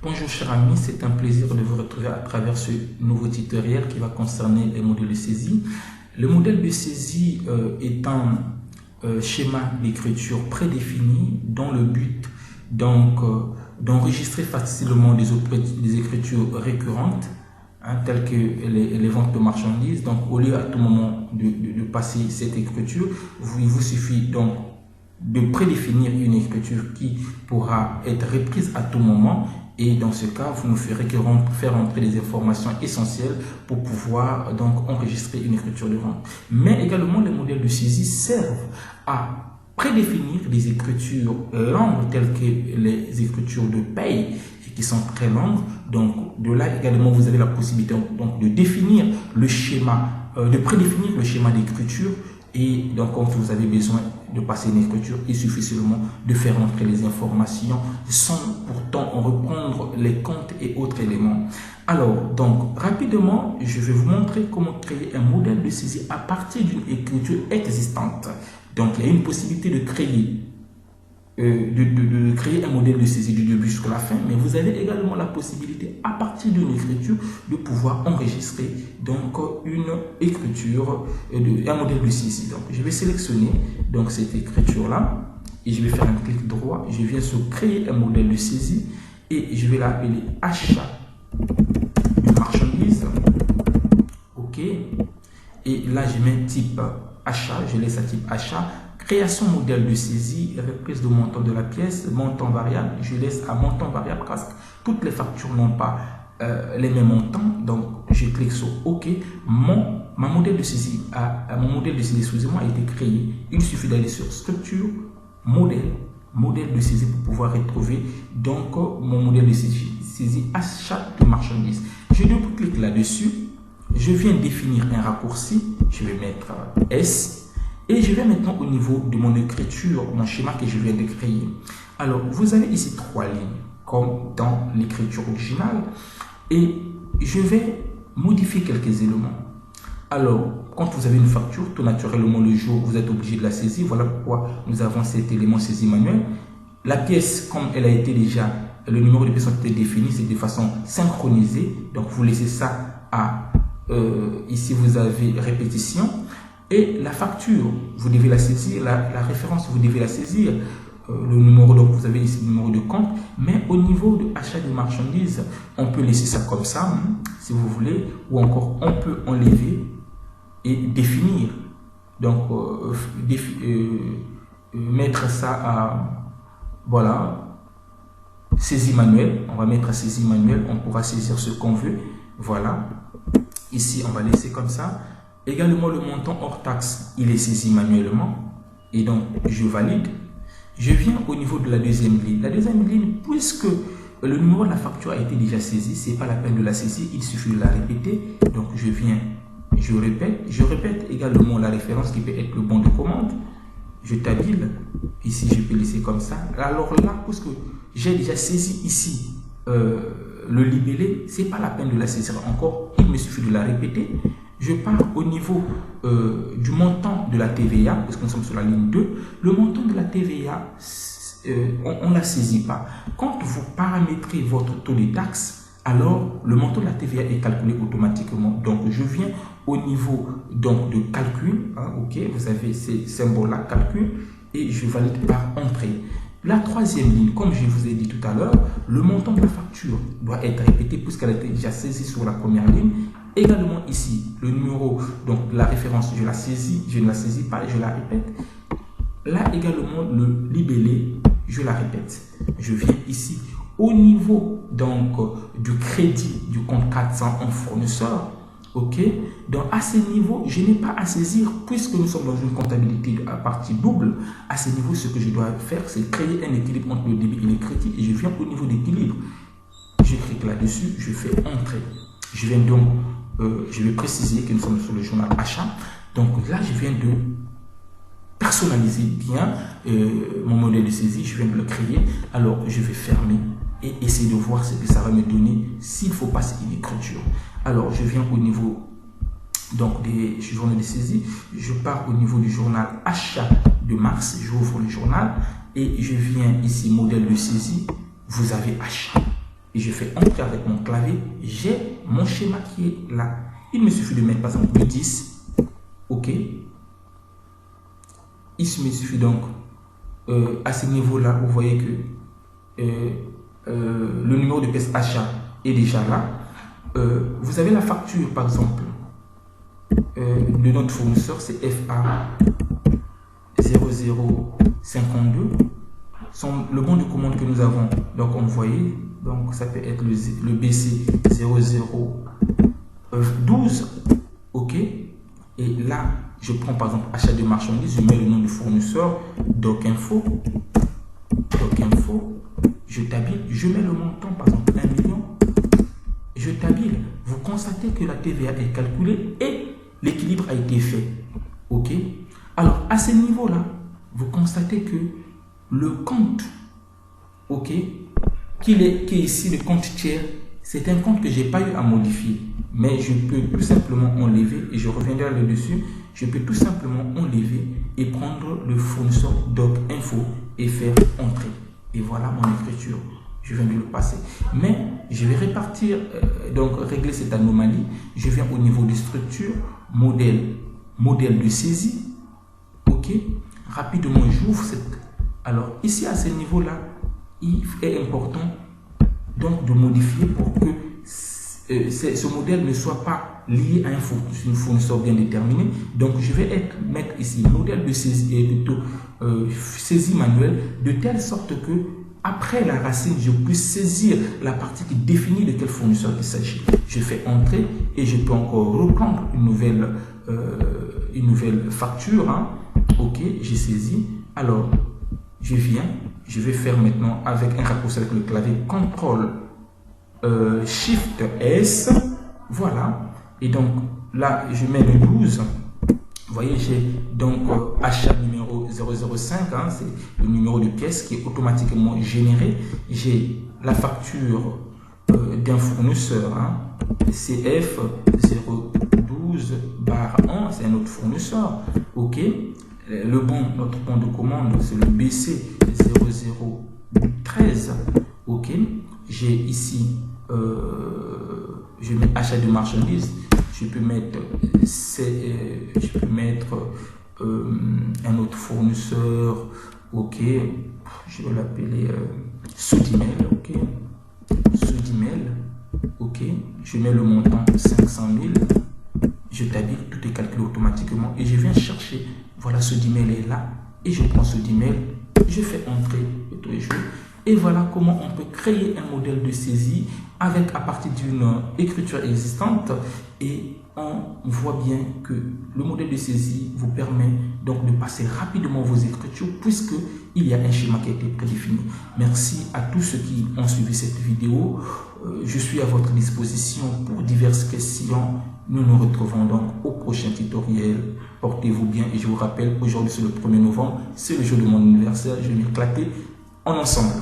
Bonjour chers amis, c'est un plaisir de vous retrouver à travers ce nouveau tutoriel qui va concerner les modèles de saisie. Le modèle de saisie est un schéma d'écriture prédéfini dont le but d'enregistrer facilement des écritures récurrentes, telles que les ventes de marchandises. Donc au lieu à tout moment de passer cette écriture, il vous suffit donc de prédéfinir une écriture qui pourra être reprise à tout moment, et dans ce cas vous ne ferez que faire entrer des informations essentielles pour pouvoir donc enregistrer une écriture de vente. Mais également les modèles de saisie servent à prédéfinir des écritures longues telles que les écritures de paye et qui sont très longues. Donc de là également vous avez la possibilité donc de définir le schéma, de prédéfinir le schéma d'écriture. Et donc, quand vous avez besoin de passer une écriture, il suffit seulement de faire entrer les informations sans pourtant reprendre les comptes et autres éléments. Alors, donc, rapidement, je vais vous montrer comment créer un modèle de saisie à partir d'une écriture existante. Donc, il y a une possibilité de créer un modèle de saisie du début jusqu'à la fin, mais vous avez également la possibilité à partir d'une écriture de pouvoir enregistrer donc une écriture, un modèle de saisie. Donc je vais sélectionner donc cette écriture là et je vais faire un clic droit, je viens sur créer un modèle de saisie et je vais l'appeler achat de marchandises. Ok, et là je mets type achat, je laisse à type achat. Création modèle de saisie, reprise de montant de la pièce, montant variable, je laisse à montant variable parce que toutes les factures n'ont pas les mêmes montants. Donc je clique sur OK. Mon modèle de saisie, excusez-moi, a été créé. Il suffit d'aller sur structure, modèle de saisie pour pouvoir retrouver donc mon modèle de saisie achat de marchandises. Je double-clique là-dessus. Je viens définir un raccourci. Je vais mettre S. Et je vais maintenant au niveau de mon écriture, mon schéma que je viens de créer. Alors, vous avez ici 3 lignes, comme dans l'écriture originale. Et je vais modifier quelques éléments. Alors, quand vous avez une facture, tout naturellement le jour, vous êtes obligé de la saisir. Voilà pourquoi nous avons cet élément saisie manuelle. La pièce, comme elle a été déjà, le numéro de pièce a été défini, c'est de façon synchronisée. Donc, vous laissez ça à, ici vous avez répétition. Et la facture, vous devez la saisir, la référence, vous devez la saisir, le numéro, donc vous avez ici le numéro de compte, mais au niveau de achat de marchandises, on peut laisser ça comme ça, si vous voulez, ou encore on peut enlever et définir, donc mettre ça à, voilà, saisie manuelle, on va mettre à saisie manuelle, on pourra saisir ce qu'on veut, voilà, ici on va laisser comme ça. Également, le montant hors taxe, il est saisi manuellement. Et donc, je valide. Je viens au niveau de la deuxième ligne. La deuxième ligne, puisque le numéro de la facture a été déjà saisi, ce n'est pas la peine de la saisir, il suffit de la répéter. Donc, je viens, je répète. Je répète également la référence qui peut être le bon de commande. Je tabule. Ici, je peux laisser comme ça. Alors là, puisque j'ai déjà saisi ici le libellé, ce n'est pas la peine de la saisir encore. Il me suffit de la répéter. Je pars au niveau du montant de la TVA, parce que nous sommes sur la ligne 2. Le montant de la TVA, on ne la saisit pas. Quand vous paramétrez votre taux de taxe, alors le montant de la TVA est calculé automatiquement. Donc, je viens au niveau donc, de calcul. Ok, vous avez ces symboles-là, calcul, et je valide par entrée. La troisième ligne, comme je vous ai dit tout à l'heure, le montant de la facture doit être répété puisqu'elle a été déjà saisie sur la première ligne. Également ici, le numéro, donc la référence, je la saisis, je ne la saisis pas, je la répète. Là également, le libellé, je la répète. Je viens ici au niveau donc du crédit du compte 400 en fournisseur. Ok, donc à ce niveau, je n'ai pas à saisir puisque nous sommes dans une comptabilité à partie double. À ce niveau, ce que je dois faire, c'est créer un équilibre entre le débit et le crédit. Et je viens au niveau d'équilibre. Je clique là-dessus, je fais entrer. Je viens donc, je vais préciser que nous sommes sur le journal achat. Donc là, je viens de personnaliser bien mon modèle de saisie. Je viens de le créer. Alors, je vais fermer et essayer de voir ce que ça va me donner s'il faut passer une écriture. Alors, je viens au niveau donc des journaux de saisie. Je pars au niveau du journal achat de mars. J'ouvre le journal et je viens ici modèle de saisie. Vous avez achat. et je fais entrer avec mon clavier, j'ai mon schéma qui est là. Il me suffit de mettre par exemple le 10, ok. Il me suffit donc, à ce niveau-là, vous voyez que le numéro de pièce achat est déjà là. Vous avez la facture par exemple de notre fournisseur, c'est FA 0052. Le bon de commande que nous avons, donc on voyait, donc ça peut être le BC 0012, ok. Et là, je prends par exemple achat de marchandises, je mets le nom du fournisseur, DocInfo, je tabule, je mets le montant par exemple 1 million, je tabule. Vous constatez que la TVA est calculée et l'équilibre a été fait, ok. Alors à ce niveau-là, vous constatez que le compte, ok, qui est ici le compte tiers, c'est un compte que j'ai pas eu à modifier, mais je peux tout simplement enlever, et je reviendrai là-dessus, je peux tout simplement enlever et prendre le fournisseur DocInfo et faire entrer. Et voilà mon écriture, je viens de le passer. Mais je vais répartir, donc régler cette anomalie. Je viens au niveau de structure, modèle de saisie, ok. Rapidement, j'ouvre cette... Alors ici à ce niveau-là, il est important donc de modifier pour que ce modèle ne soit pas lié à un fournisseur bien déterminé. Donc je vais mettre ici modèle de saisie, plutôt saisie manuelle, de telle sorte que après la racine, je puisse saisir la partie qui définit de quel fournisseur il s'agit. Je fais entrer et je peux encore reprendre une nouvelle facture, hein. Ok, j'ai saisi. Alors je vais faire maintenant avec un raccourci avec le clavier CTRL Shift S, voilà. Et donc là je mets le 12. Vous voyez, j'ai donc achat numéro 005, hein, c'est le numéro de pièce qui est automatiquement généré. J'ai la facture d'un fournisseur, hein, CF 012/1, c'est un autre fournisseur, ok. Notre bon de commande, c'est le BC 0013, ok. J'ai ici, je mets achat de marchandises, je peux mettre un autre fournisseur, ok. Je vais l'appeler Soudimel, ok. Soudimel, ok. Je mets le montant 500 000, je tabule, tout est calculé automatiquement et je viens chercher. Voilà, Soudimel est là et je prends Soudimel, je fais entrer le tous les jours. Et voilà comment on peut créer un modèle de saisie avec à partir d'une écriture existante. Et on voit bien que le modèle de saisie vous permet donc de passer rapidement vos écritures puisque il y a un schéma qui a été prédéfini. Merci à tous ceux qui ont suivi cette vidéo. Je suis à votre disposition pour diverses questions. Nous nous retrouvons donc au prochain tutoriel. Portez-vous bien et je vous rappelle, aujourd'hui c'est le 1er novembre, c'est le jour de mon anniversaire. Je vais m'éclater en ensemble.